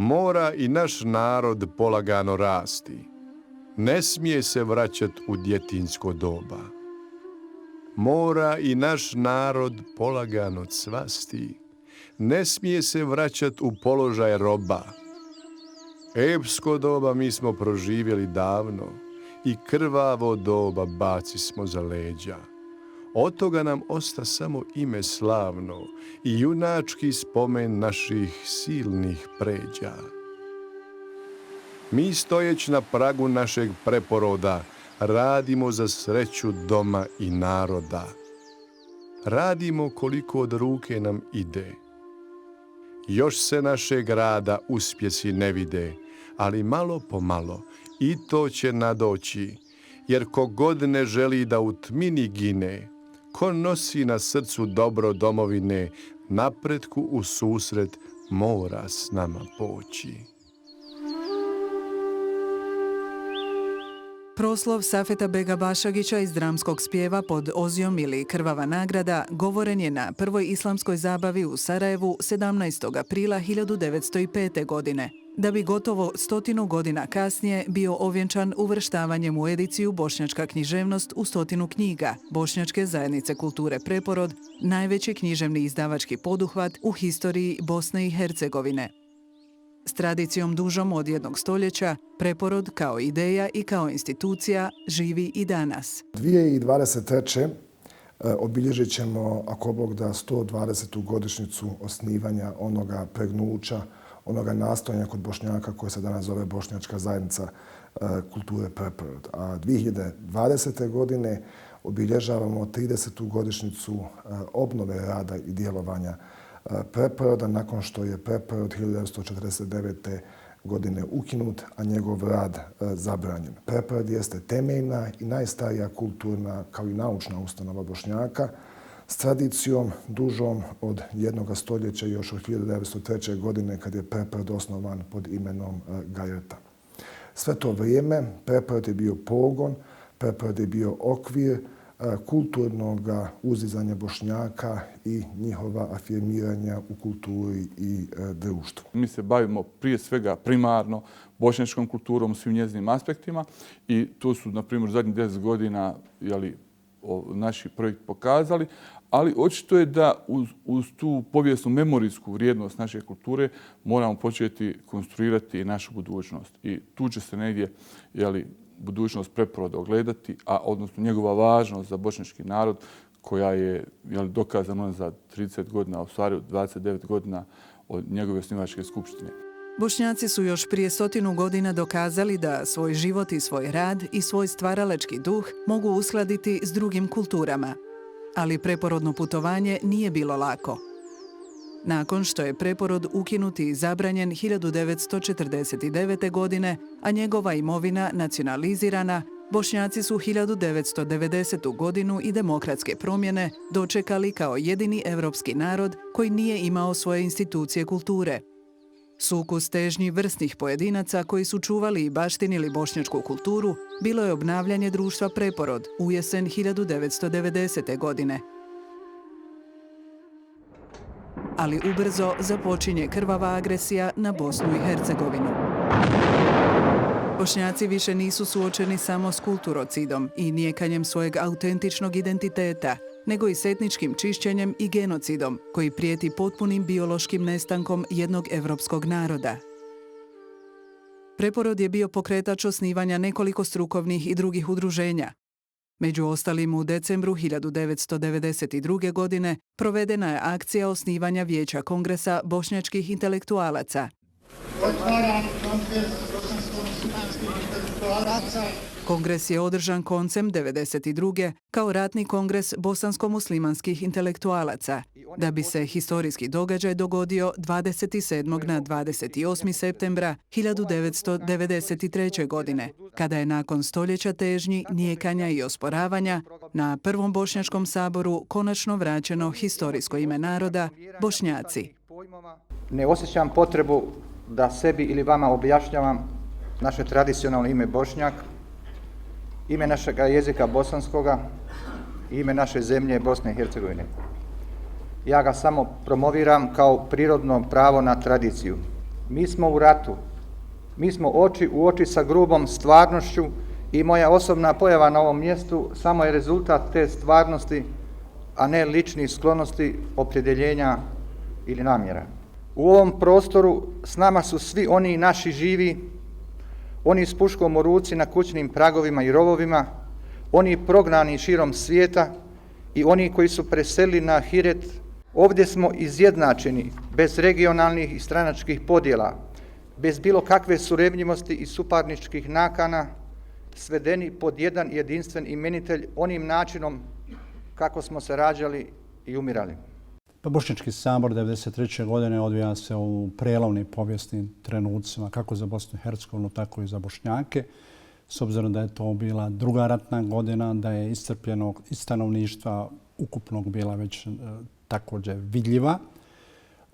Mora i naš narod polagano rasti. Ne smije se vraćati u djetinjsko doba. Mora i naš narod polagano cvasti. Ne smije se vraćati u položaj roba. Epsko doba mi smo proživjeli davno i krvavo doba baci smo za leđa. Od toga nam osta samo ime slavno i junački spomen naših silnih pređa. Mi stojeć na pragu našeg preporoda radimo za sreću doma i naroda. Radimo koliko od ruke nam ide. Još se našeg rada uspjesi ne vide, ali malo po malo i to će nadoći, jer ko god ne želi da u tmini gine, ko nosi na srcu dobro domovine, napretku u susret mora s nama poći. Proslov Safeta Bega Bašagića iz dramskog spjeva pod Ozijom ili Krvava nagrada govoren je na prvoj islamskoj zabavi u Sarajevu 17. aprila 1905. godine, da bi gotovo 100 godina kasnije bio ovjenčan uvrštavanjem u ediciju Bošnjačka književnost u 100 knjiga Bošnjačke zajednice kulture Preporod, najveći književni izdavački poduhvat u historiji Bosne i Hercegovine. S tradicijom dužom od 1 stoljeća, Preporod kao ideja i kao institucija živi i danas. 2023. Obilježit ćemo, ako Bog da, 120. godišnjicu osnivanja onoga pregnuća, onoga nastojanja kod Bošnjaka koje se danas zove Bošnjačka zajednica kulture Preporod. A 2020. godine obilježavamo 30. godišnjicu obnove rada i djelovanja Preporoda nakon što je Preporod 1949. godine ukinut, a njegov rad zabranjen. Preporod jeste temeljna i najstarija kulturna kao i naučna ustanova Bošnjaka s tradicijom dužom od 1 stoljeća, još od 1903. godine kad je Preporod osnovan pod imenom Gajrta. Sve to vrijeme Preporod je bio pogon, Preporod je bio okvir kulturnog uzizanja Bošnjaka i njihova afirmiranja u kulturi i društvu. Mi se bavimo prije svega primarno bošnjačkom kulturom u svim njezinim aspektima i to su, na primjer, zadnjih 10 godina naši projekt pokazali, ali očito je da uz tu povijesnu memorijsku vrijednost naše kulture moramo početi konstruirati našu budućnost. I tu će se negdje budućnost Preporoda ogledati, a odnosno njegova važnost za bošnjački narod koja je dokazana za 30 godina, a u stvari 29 godina od njegove osnivačke skupštine. Bošnjaci su još prije 100 godina dokazali da svoj život i svoj rad i svoj stvaralački duh mogu uskladiti s drugim kulturama. Ali preporodno putovanje nije bilo lako. Nakon što je Preporod ukinut i zabranjen 1949. godine, a njegova imovina nacionalizirana, Bošnjaci su 1990. godinu i demokratske promjene dočekali kao jedini evropski narod koji nije imao svoje institucije kulture. Sukus težnji vrsnih pojedinaca koji su čuvali i baštinili bošnjačku kulturu bilo je obnavljanje društva Preporod u jesen 1990. godine. Ali ubrzo započinje krvava agresija na Bosnu i Hercegovinu. Bošnjaci više nisu suočeni samo s kulturocidom i nijekanjem svojeg autentičnog identiteta, nego i s etničkim čišćenjem i genocidom koji prijeti potpunim biološkim nestankom jednog evropskog naroda. Preporod je bio pokretač osnivanja nekoliko strukovnih i drugih udruženja. Među ostalim u decembru 1992. godine provedena je akcija osnivanja Vijeća kongresa bošnjačkih intelektualaca. Kongres je održan koncem 1992. kao ratni kongres bosansko-muslimanskih intelektualaca, da bi se historijski događaj dogodio 27. na 28. septembra 1993. godine, kada je nakon stoljeća težnji, nijekanja i osporavanja na Prvom bošnjačkom saboru konačno vraćeno historijsko ime naroda Bošnjaci. Ne osjećam potrebu da sebi ili vama objašnjavam naše tradicionalno ime Bošnjak, ime našeg jezika bosanskoga i ime naše zemlje Bosne i Hercegovine. Ja ga samo promoviram kao prirodno pravo na tradiciju, Mi smo u ratu. Mi smo oči u oči sa grubom stvarnošću i moja osobna pojava na ovom mjestu samo je rezultat te stvarnosti, a ne ličnih sklonosti, opredjeljenja ili namjera. U ovom prostoru s nama su svi oni naši živi, oni s puškom u ruci na kućnim pragovima i rovovima, oni prognani širom svijeta i oni koji su preselili na Ahiret. Ovdje smo izjednačeni, bez regionalnih i stranačkih podjela, bez bilo kakve surevnjivosti i suparničkih nakana, svedeni pod jedan jedinstven imenitelj onim načinom kako smo se rađali i umirali. Bošnjački sabor 1993. godine odvija se u prelovnim povijesnim trenucima kako za Bosnu i Hercegovinu, tako i za Bošnjake. S obzirom da je to bila druga ratna godina, da je iscrpljenog iz stanovništva ukupnog bila već također vidljiva.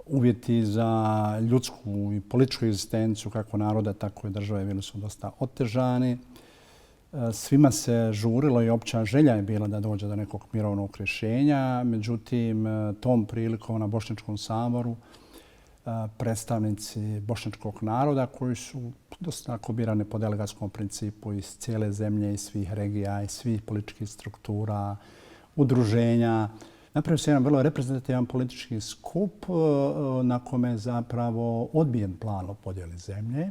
Uvjeti za ljudsku i političku egzistenciju kako naroda, tako i države bili su dosta otežani. Svima se žurilo i opća želja je bila da dođe do nekog mirovnog rješenja. Međutim, tom prilikom na Bošnjačkom saboru predstavnici bošnjačkog naroda koji su dosta birani po delegatskom principu iz cijele zemlje, iz svih regija, iz svih političkih struktura, udruženja. Napravio se jedan vrlo reprezentativan politički skup na kome je zapravo odbijen plan o podjeli zemlje.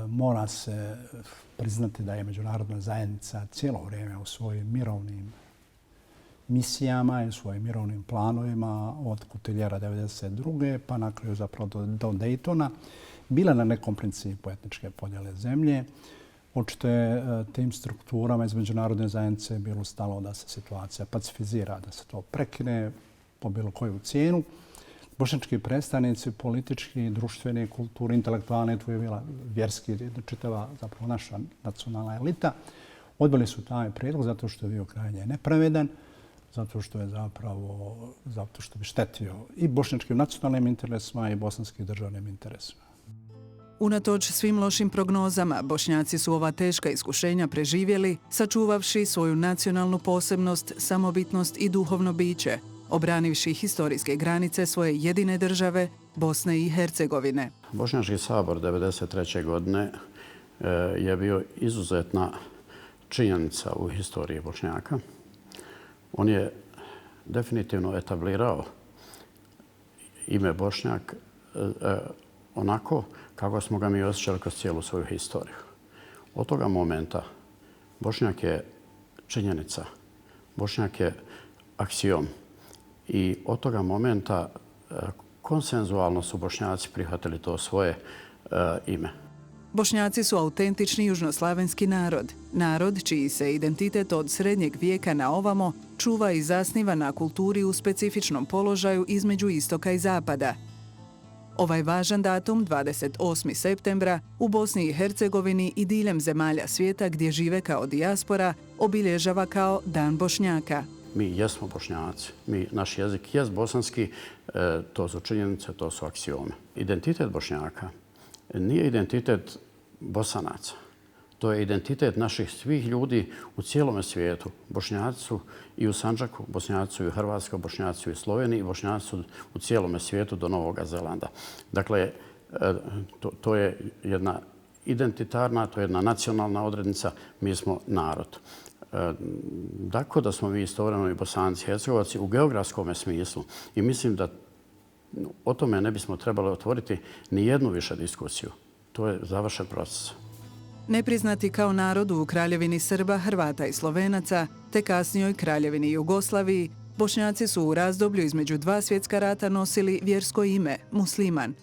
Mora se priznati da je međunarodna zajednica cijelo vrijeme u svojim mirovnim misijama i u svojim mirovnim planovima od Kutiljera 1992. pa na kraju zapravo do Daytona bila na nekom principu etničke podjele zemlje. Očito je tim strukturama iz međunarodne zajednice bilo stalo da se situacija pacifizira, da se to prekine po bilo koju cijenu. Bošnjački predstavnici, politički, društveni, kulturni, intelektualni, tu je bila vjerski, čitava zapravo naša nacionalna elita, odbili su taj prijedlog zato što je bio krajnje nepravedan, zato što bi štetio i bošnjačkim nacionalnim interesima i bosanskim državnim interesima. Unatoč svim lošim prognozama, Bošnjaci su ova teška iskušenja preživjeli, sačuvavši svoju nacionalnu posebnost, samobitnost i duhovno biće, obranivši historijske granice svoje jedine države, Bosne i Hercegovine. Bošnjački sabor 1993. godine je bio izuzetna činjenica u historiji Bošnjaka. On je definitivno etablirao ime Bošnjak onako kako smo ga mi osjećali kroz cijelu svoju historiju. Od toga momenta Bošnjak je činjenica, Bošnjak je aksiom i od toga momenta konsenzualno su Bošnjaci prihvatili to svoje ime. Bošnjaci su autentični južnoslavenski narod. Narod čiji se identitet od srednjeg vijeka na ovamo čuva i zasniva na kulturi u specifičnom položaju između istoka i zapada. Ovaj važan datum, 28. septembra, u Bosni i Hercegovini i diljem zemalja svijeta gdje žive kao dijaspora, obilježava kao Dan Bošnjaka. Mi jesmo Bošnjaci, naš jezik jest bosanski, to su činjenice, to su aksiome. Identitet Bošnjaka nije identitet Bosanaca. To je identitet naših svih ljudi u cijelome svijetu. Bošnjaci su i u Sandžaku, Bošnjaci su i u Hrvatskoj, Bošnjaci su i u Sloveniji, Bošnjaci su u cijelome svijetu do Novog Zelanda. Dakle, to je jedna identitarna, to je jedna nacionalna odrednica. Mi smo narod. Dakle, da smo mi istovremeno i Bosanci i Hercegovaci u geografskom smislu i mislim da o tome ne bismo trebali otvoriti ni jednu više diskusiju. To je završen proces. Nepriznati kao narod u Kraljevini Srba, Hrvata i Slovenaca, te kasnijoj Kraljevini Jugoslaviji, Bošnjaci su u razdoblju između dva svjetska rata nosili vjersko ime, musliman.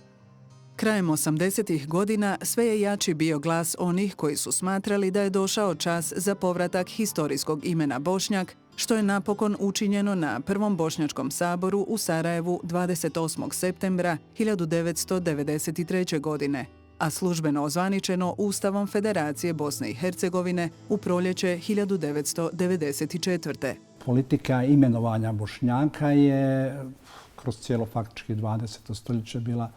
Krajem 80. godina sve je jači bio glas onih koji su smatrali da je došao čas za povratak historijskog imena Bošnjak, što je napokon učinjeno na Prvom Bošnjačkom saboru u Sarajevu 28. septembra 1993. godine, a službeno ozvaničeno Ustavom Federacije Bosne i Hercegovine u proljeće 1994. Politika imenovanja Bošnjaka je kroz cijelo faktički 20. stoljeće bila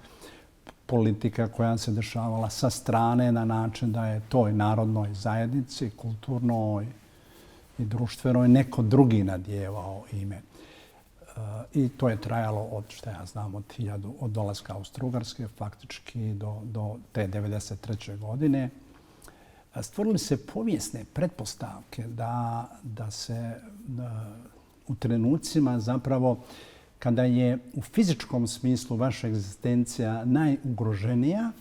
politika koja se dešavala sa strane na način da je toj narodnoj zajednici, kulturnoj i društvenoj neko drugi nadjevao ime. I to je trajalo od od dolaska Austro-Ugarske faktički do te 1993. godine. Stvorili se povijesne pretpostavke da se u trenucima zapravo kada je u fizičkom smislu vaša egzistencija najugroženija,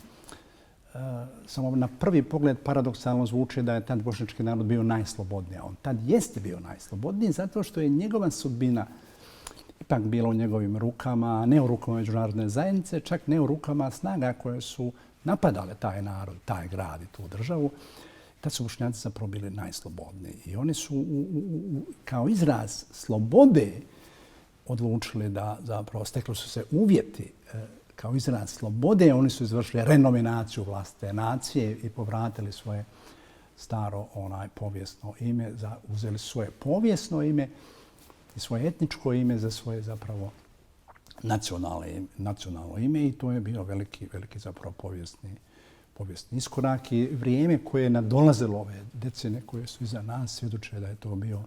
samo na prvi pogled paradoksalno zvuči da je tad bošnjački narod bio najslobodniji. On tad jeste bio najslobodniji zato što je njegova sudbina ipak bila u njegovim rukama, ne u rukama međunarodne zajednice, čak ne u rukama snaga koje su napadale taj narod, taj grad i tu državu. Tad su Bošnjaci zapravo bili najslobodniji. I oni su kao izraz slobode odlučili da zapravo stekli su se uvjeti kao izraz slobode. Oni su izvršili renominaciju vlastite nacije i povratili svoje staro povijesno ime, uzeli svoje povijesno ime i svoje etničko ime za svoje zapravo nacionalno ime i to je bio veliki zapravo povijesni iskorak i vrijeme koje je nadolazilo ove decenije koje su iza nas svjedoče da je to bio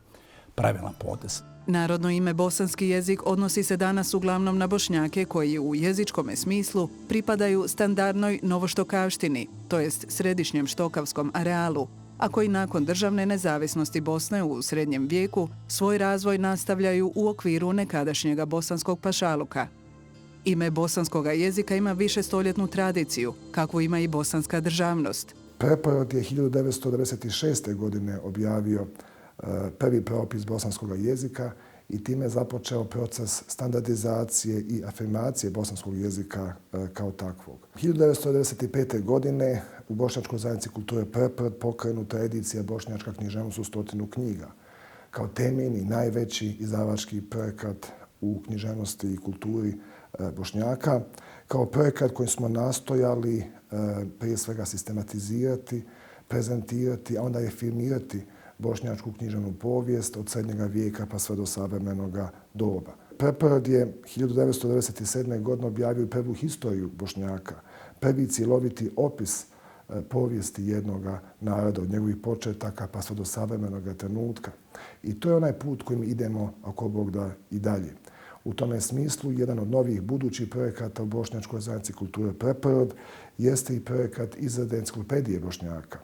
pravilan potez. Narodno ime bosanski jezik odnosi se danas uglavnom na Bošnjake koji u jezičkom smislu pripadaju standardnoj novoštokavštini, to jest središnjem štokavskom arealu, a koji nakon državne nezavisnosti Bosne u srednjem vijeku svoj razvoj nastavljaju u okviru nekadašnjega bosanskog pašaluka. Ime bosanskog jezika ima višestoljetnu tradiciju, kakvu ima i bosanska državnost. Preporod je 1996. godine objavio prvi propis bosanskog jezika i time je započeo proces standardizacije i afirmacije bosanskog jezika kao takvog. 1995. godine u Bošnjačkoj zajednici kulture Preporod pokrenuta edicija Bošnjačka književnost u 100 knjiga kao temeljni, najveći izdavački projekat u književnosti i kulturi Bošnjaka, kao projekat koji smo nastojali prije svega sistematizirati, prezentirati, a onda afirmirati bošnjačku književnu povijest od srednjega vijeka pa sve do savremenog doba. Preporod je 1997. godine objavio prvu historiju Bošnjaka, prvi cjeloviti opis povijesti jednog naroda, od njegovih početaka pa sve do savremenog trenutka. I to je onaj put kojim idemo, ako Bog da, i dalje. U tome smislu, jedan od novih budućih projekata u Bošnjačkoj zajednici kulture Preporod jeste i projekat izrade enciklopedije Bošnjaka.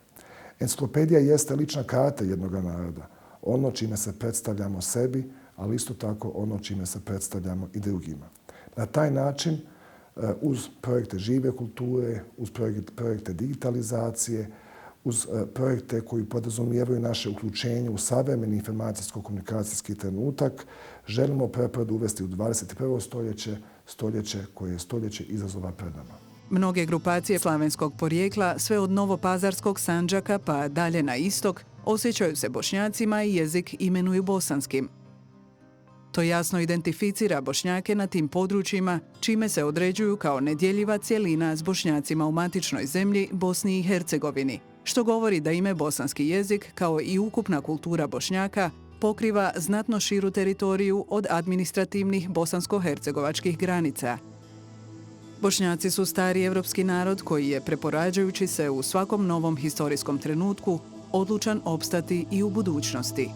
Enciklopedija jeste lična karta jednog naroda, ono čime se predstavljamo sebi, ali isto tako ono čime se predstavljamo i drugima. Na taj način, uz projekte žive kulture, uz projekte digitalizacije, uz projekte koji podrazumijevaju naše uključenje u savremeni informacijsko-komunikacijski trenutak, želimo Preporod uvesti u 21. stoljeće koje je stoljeće izazova pred nama. Mnoge grupacije slavenskog porijekla, sve od Novopazarskog Sandžaka pa dalje na istok, osjećaju se Bošnjacima i jezik imenuju bosanskim. To jasno identificira Bošnjake na tim područjima, čime se određuju kao nedjeljiva cjelina s Bošnjacima u matičnoj zemlji Bosni i Hercegovini, što govori da ime bosanski jezik, kao i ukupna kultura Bošnjaka, pokriva znatno širu teritoriju od administrativnih bosansko-hercegovačkih granica. Bošnjaci su stari evropski narod koji je, preporađajući se u svakom novom historijskom trenutku, odlučan opstati i u budućnosti.